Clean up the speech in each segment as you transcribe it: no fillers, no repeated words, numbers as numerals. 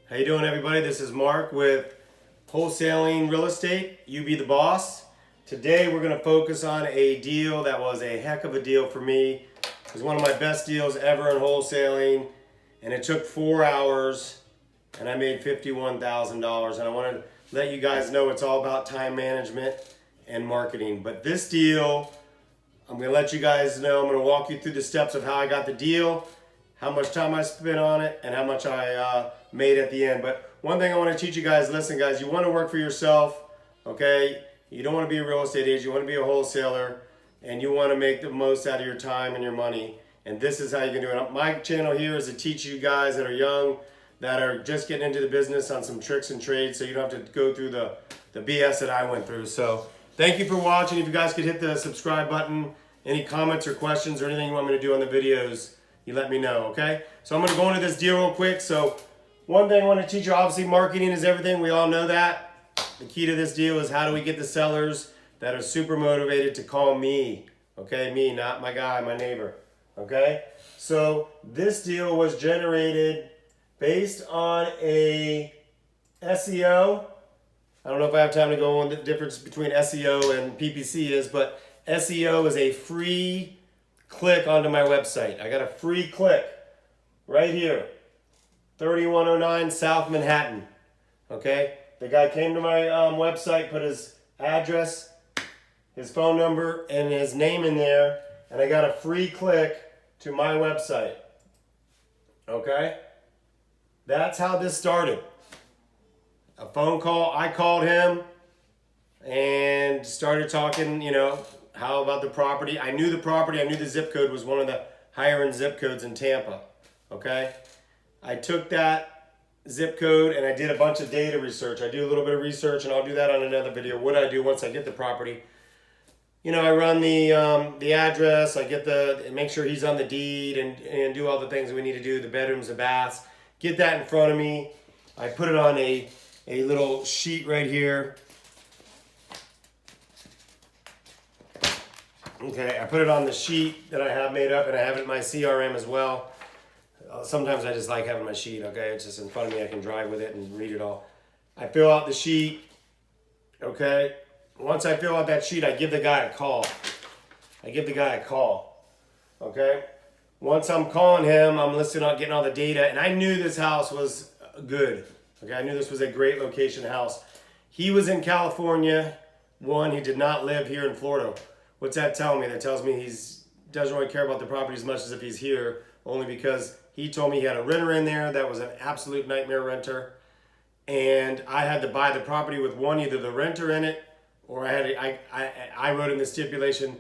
How you doing, everybody? This is Mark with Wholesaling Real Estate. You be the boss. Today we're going to focus on a deal that was a heck of a deal for me. It was one of my best deals ever in wholesaling, and it took 4 hours, and I made $51,000. And I want to let you guys know it's all about time management and marketing. But this deal, I'm going to let you guys know. I'm going to walk you through the steps of how I got the deal, how much time I spent on it, and how much I made at the end. But one thing I want to teach you guys, listen guys, you want to work for yourself, okay? You don't want to be a real estate agent, you want to be a wholesaler, and you want to make the most out of your time and your money. And this is how you can do it. My channel here is to teach you guys that are young, that are just getting into the business on some tricks and trades, so you don't have to go through the BS that I went through. So thank you for watching. If you guys could hit the subscribe button, any comments or questions or anything you want me to do on the videos, you let me know, okay? So I'm gonna go into this deal real quick. So one thing I want to teach you, obviously marketing is everything. We all know that. The key to this deal is how do we get the sellers that are super motivated to call me, okay? Me, not my guy, my neighbor, okay? So this deal was generated based on a SEO. I don't know if I have time to go on the difference between SEO and PPC is, but SEO is a free click onto my website. I got a free click right here, 3109 South Manhattan, okay? The guy came to my website, put his address, his phone number, and his name in there, and I got a free click to my website, okay? That's how this started. A phone call, I called him and started talking, you know, how about the property. I knew the property, I knew the zip code was one of the higher end zip codes in Tampa, okay? I took that zip code and I did a bunch of data research. I do a little bit of research, and I'll do that on another video. What I do once I get the property, you know, I run the address, I get make sure he's on the deed and do all the things we need to do, the bedrooms, the baths, get that in front of me. I put it on a little sheet right here. Okay, I put it on the sheet that I have made up, and I have it in my CRM as well. Sometimes I just like having my sheet, okay? It's just in front of me. I can drive with it and read it all. I fill out the sheet, okay? Once I fill out that sheet, I give the guy a call. Okay? Once I'm calling him, I'm listening on getting all the data, and I knew this house was good. Okay, I knew this was a great location house. He was in California. One, he did not live here in Florida. What's that telling me? That tells me he doesn't really care about the property as much as if he's here, only because he told me he had a renter in there that was an absolute nightmare renter, and I had to buy the property with either the renter in it, or I wrote in the stipulation,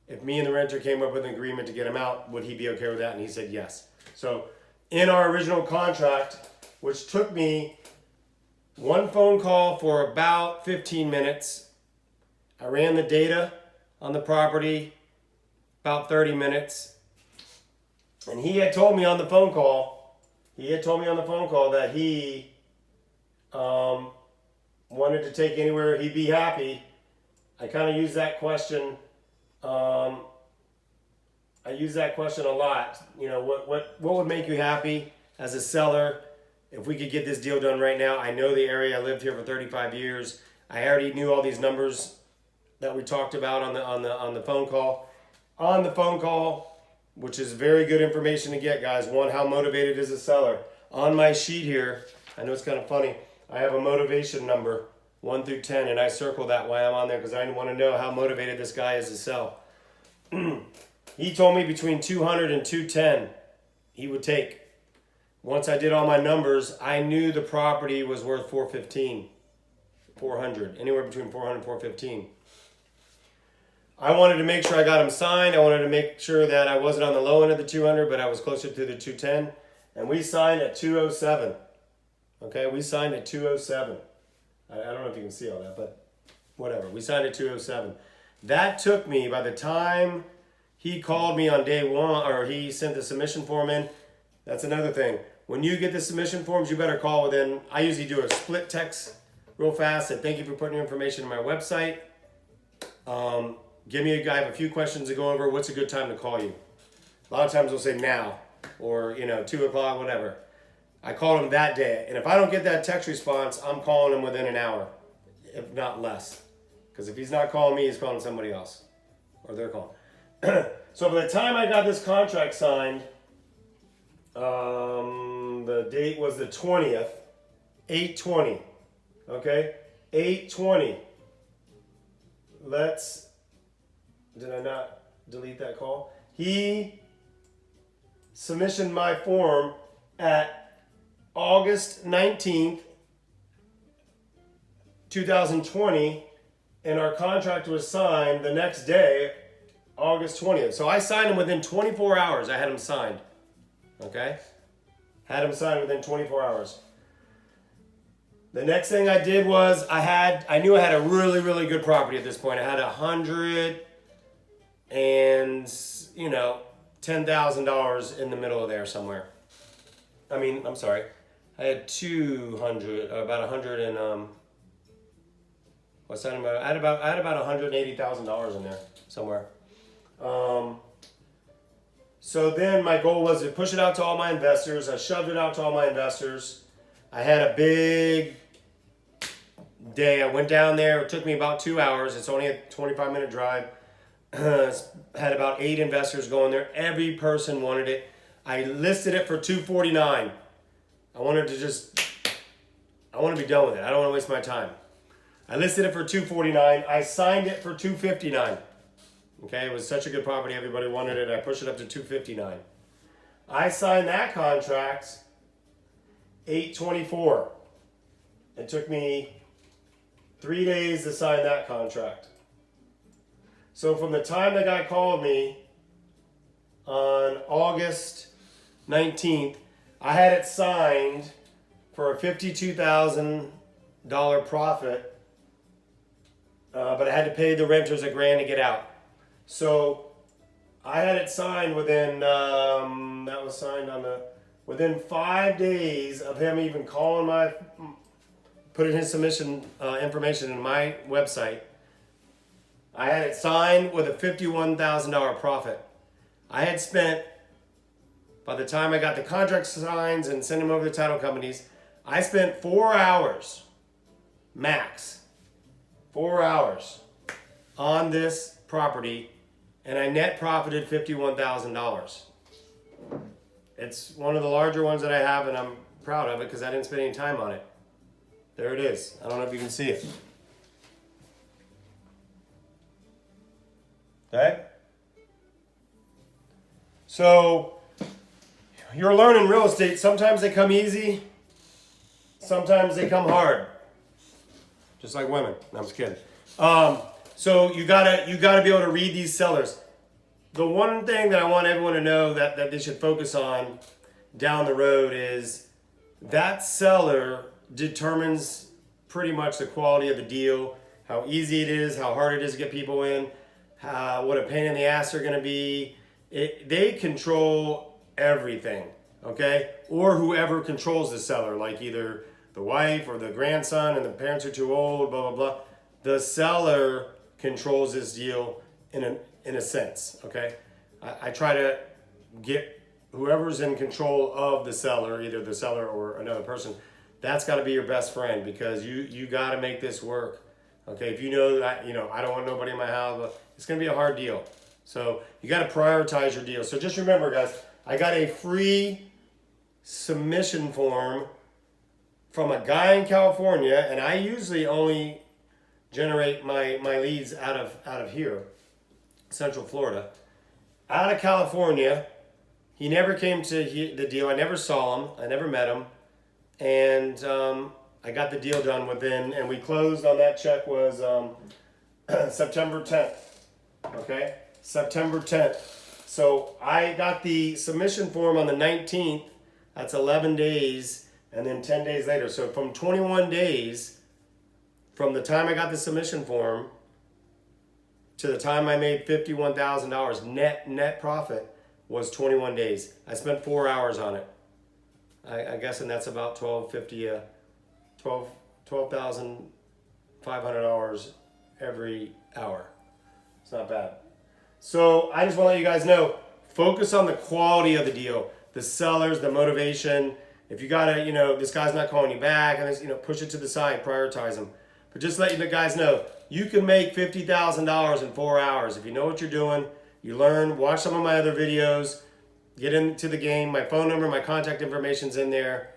if me and the renter came up with an agreement to get him out, would he be okay with that? And he said yes. So in our original contract, which took me one phone call for about 15 minutes, I ran the data on the property about 30 minutes. And he had told me on the phone call, that he wanted to take anywhere he'd be happy. I kind of use that question. I use that question a lot. You know, what would make you happy as a seller if we could get this deal done right now? I know the area. I lived here for 35 years. I already knew all these numbers that we talked about on the phone call. On the phone call, which is very good information to get, guys. One, how motivated is a seller? On my sheet here, I know it's kind of funny, I have a motivation number, 1 through 10, and I circle that while I'm on there because I want to know how motivated this guy is to sell. He told me between 200 and 210 he would take. Once I did all my numbers, I knew the property was worth 400, anywhere between 400 and 415. I wanted to make sure I got him signed. I wanted to make sure that I wasn't on the low end of the 200, but I was closer to the 210. And we signed at 207. Okay, we signed at 207. I don't know if you can see all that, but whatever. We signed at 207. That took me, by the time he called me on day one, or he sent the submission form in, that's another thing. When you get the submission forms, you better call within, I usually do a split text real fast, and thank you for putting your information on my website. I have a few questions to go over. What's a good time to call you? A lot of times they'll say now, or 2 o'clock, whatever. I called him that day. And if I don't get that text response, I'm calling him within an hour, if not less. Because if he's not calling me, he's calling somebody else. Or they're calling. So by the time I got this contract signed, the date was the 20th, 8/20. Okay? 8/20. Did I not delete that call? He submissioned my form at August 19th, 2020, and our contract was signed the next day, August 20th. So I signed him within 24 hours. I had him signed. Okay? Had him signed within 24 hours. The next thing I did was I knew I had a really, really good property at this point. I had $10,000 in the middle of there somewhere. I'm sorry. I had 200, about 100 and I had about $180,000 in there somewhere. So then my goal was to push it out to all my investors. I shoved it out to all my investors. I had a big day. I went down there. It took me about 2 hours. It's only a 25-minute drive. Had about 8 investors going there. Every person wanted it. I listed it for $249. I want to be done with it. I don't want to waste my time. I listed it for $249. I signed it for $259. Okay, it was such a good property. Everybody wanted it. I pushed it up to $259. I signed that contract 8/24. It took me 3 days to sign that contract. So from the time the guy called me on August 19th, I had it signed for a $52,000 profit, but I had to pay the renters $1,000 to get out. So I had it signed within 5 days of him even putting his submission information in my website. I had it signed with a $51,000 profit. I had spent, by the time I got the contract signs and sent them over to the title companies, I spent 4 hours, max, 4 hours on this property, and I net profited $51,000. It's one of the larger ones that I have, and I'm proud of it because I didn't spend any time on it. There it is. I don't know if you can see it. Okay? So, you're learning real estate. Sometimes they come easy. Sometimes they come hard. Just like women. No, I'm just kidding. So you gotta be able to read these sellers. The one thing that I want everyone to know that they should focus on down the road is that seller determines pretty much the quality of the deal, how easy it is, how hard it is to get people in, what a pain in the ass they're going to be. They control everything, okay? Or whoever controls the seller, like either the wife or the grandson and the parents are too old, blah, blah, blah. The seller controls this deal in a sense, okay? I try to get whoever's in control of the seller, either the seller or another person, that's got to be your best friend because you got to make this work. Okay, if you know that, I don't want nobody in my house, but it's going to be a hard deal. So you got to prioritize your deal. So just remember, guys, I got a free submission form from a guy in California, and I usually only generate my leads out of here, Central Florida. Out of California, he never came to the deal. I never saw him. I never met him. And I got the deal done within, and we closed on that check was September 10th. Okay? September 10th. So I got the submission form on the 19th. That's 11 days, and then 10 days later. So from 21 days, from the time I got the submission form to the time I made $51,000 net profit was 21 days. I spent 4 hours on it. I guess, and that's about $12,500 every hour. It's not bad. So I just want to let you guys know, focus on the quality of the deal, the sellers, the motivation. If you gotta, this guy's not calling you back, and this, push it to the side, prioritize them. But just let you guys know, you can make $50,000 in 4 hours if you know what you're doing. You learn, watch some of my other videos, get into the game. My phone number, my contact information's in there.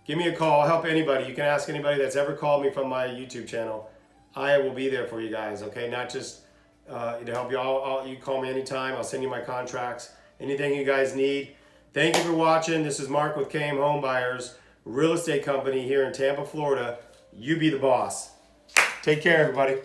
Give me a call. I'll help anybody. You can ask anybody that's ever called me from my YouTube channel. I will be there for you guys, okay? Not just to help you all. You call me anytime. I'll send you my contracts. Anything you guys need. Thank you for watching. This is Mark with Home Buyers, real estate company here in Tampa, Florida. You be the boss. Take care, everybody.